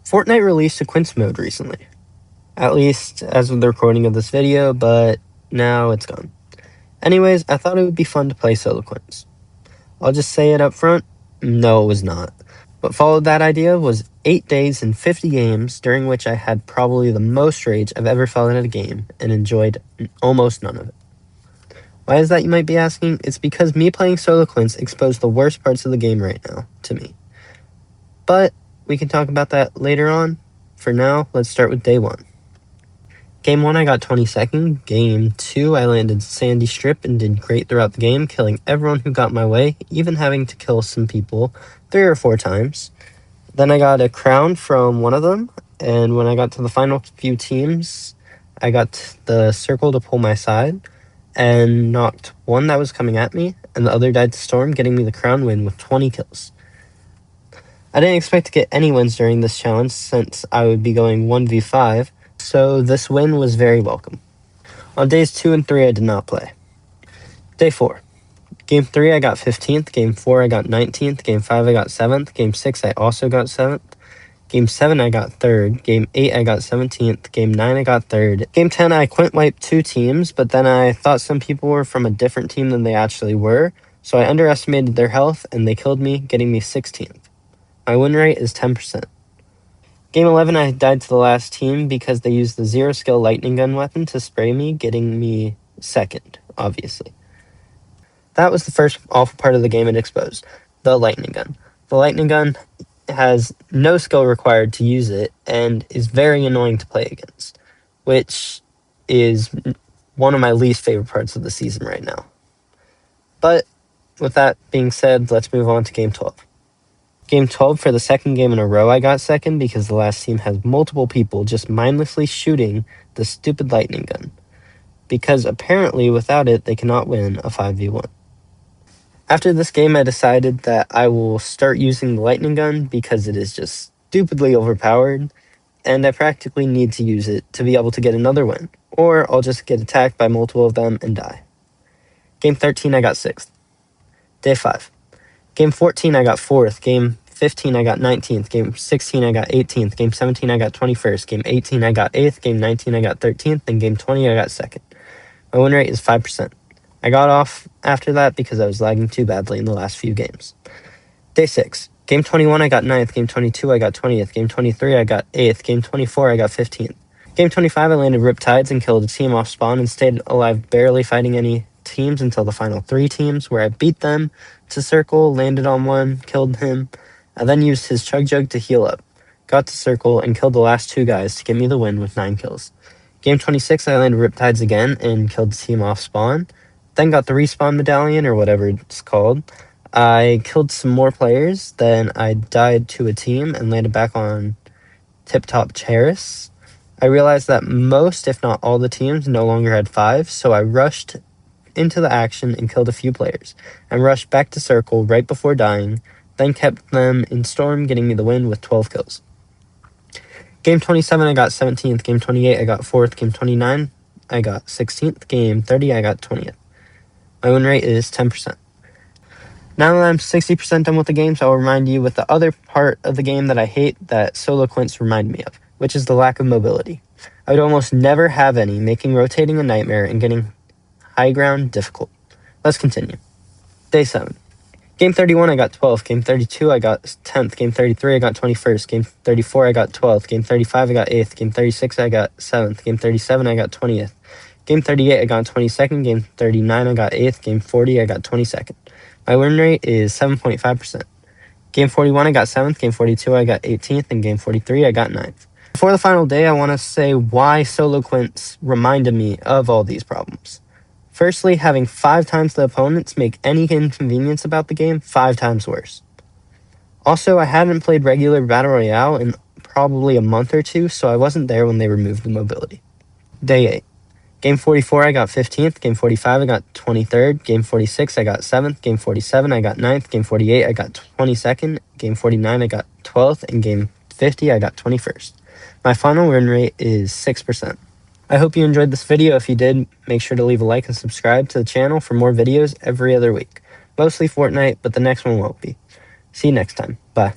Fortnite released a Quints mode recently, at least as of the recording of this video, but now it's gone. Anyways, I thought it would be fun to play solo Quints. I'll just say it up front, no it was not. What followed that idea was 8 days and 50 games, during which I had probably the most rage I've ever felt in a game and enjoyed almost none of it. Why is that, you might be asking? It's because me playing solo Quints exposed the worst parts of the game right now to me. But we can talk about that later on. For now, let's start with day 1. Game 1 I got 22nd, Game 2 I landed Sandy Strip and did great throughout the game, killing everyone who got my way, even having to kill some people 3 or 4 times. Then I got a crown from one of them, and when I got to the final few teams, I got the circle to pull my side, and knocked one that was coming at me, and the other died to storm, getting me the crown win with 20 kills. I didn't expect to get any wins during this challenge since I would be going 1v5, so this win was very welcome. On days 2 and 3 I did not play. Day 4. Game 3 I got 15th, Game 4 I got 19th, Game 5 I got 7th, Game 6 I also got 7th, Game 7 I got 3rd, Game 8 I got 17th, Game 9 I got 3rd. Game 10 I quint wiped 2 teams, but then I thought some people were from a different team than they actually were, so I underestimated their health and they killed me, getting me 16th. My win rate is 10%. Game 11 I died to the last team because they used the 0 skill lightning gun weapon to spray me, getting me 2nd, obviously. That was the first awful part of the game it exposed, the lightning gun. The lightning gun has no skill required to use it and is very annoying to play against, which is one of my least favorite parts of the season right now. But with that being said, let's move on to Game 12. Game 12, for the second game in a row, I got 2nd because the last team has multiple people just mindlessly shooting the stupid lightning gun, because apparently without it they cannot win a 5v1. After this game, I decided that I will start using the lightning gun because it is just stupidly overpowered, and I practically need to use it to be able to get another win, or I'll just get attacked by multiple of them and die. Game 13, I got 6th. Day 5. Game 14, I got 4th. Game 15, I got 19th. Game 16, I got 18th. Game 17, I got 21st. Game 18, I got 8th. Game 19, I got 13th. And Game 20, I got 2nd. My win rate is 5%. I got off after that because I was lagging too badly in the last few games. Day 6. Game 21, I got 9th. Game 22, I got 20th. Game 23, I got 8th. Game 24, I got 15th. Game 25, I landed Riptides and killed a team off spawn and stayed alive, barely fighting any teams until the final 3 teams, where I beat them to circle, landed on one, killed him. I then used his chug jug to heal up, got to circle, and killed the last 2 guys to get me the win with 9 kills. Game 26, I landed Riptides again and killed the team off spawn, then got the respawn medallion, or whatever it's called. I killed some more players, then I died to a team and landed back on Tip Top Terrace. I realized that most, if not all, the teams no longer had 5, so I rushed into the action and killed a few players, and rushed back to circle right before dying, then kept them in storm, getting me the win with 12 kills. Game 27, I got 17th. Game 28, I got 4th. Game 29, I got 16th. Game 30, I got 20th. My win rate is 10%. Now that I'm 60% done with the games, I'll remind you with the other part of the game that I hate that solo Quints remind me of, which is the lack of mobility. I would almost never have any, making rotating a nightmare and getting high ground difficult. Let's continue. Day 7. Game 31, I got 12th. Game 32, I got 10th. Game 33, I got 21st. Game 34, I got 12th. Game 35, I got 8th. Game 36, I got 7th. Game 37, I got 20th. Game 38, I got 22nd. Game 39, I got 8th. Game 40, I got 22nd. My win rate is 7.5%. Game 41, I got 7th. Game 42, I got 18th. And Game 43, I got 9th. Before the final day, I want to say why solo Quints reminded me of all these problems. Firstly, having 5 times the opponents make any inconvenience about the game 5 times worse. Also, I hadn't played regular Battle Royale in probably a month or 2, so I wasn't there when they removed the mobility. Day 8. Game 44, I got 15th. Game 45, I got 23rd. Game 46, I got 7th. Game 47, I got 9th. Game 48, I got 22nd. Game 49, I got 12th. And Game 50, I got 21st. My final win rate is 6%. I hope you enjoyed this video. If you did, make sure to leave a like and subscribe to the channel for more videos every other week. Mostly Fortnite, but the next one won't be. See you next time. Bye.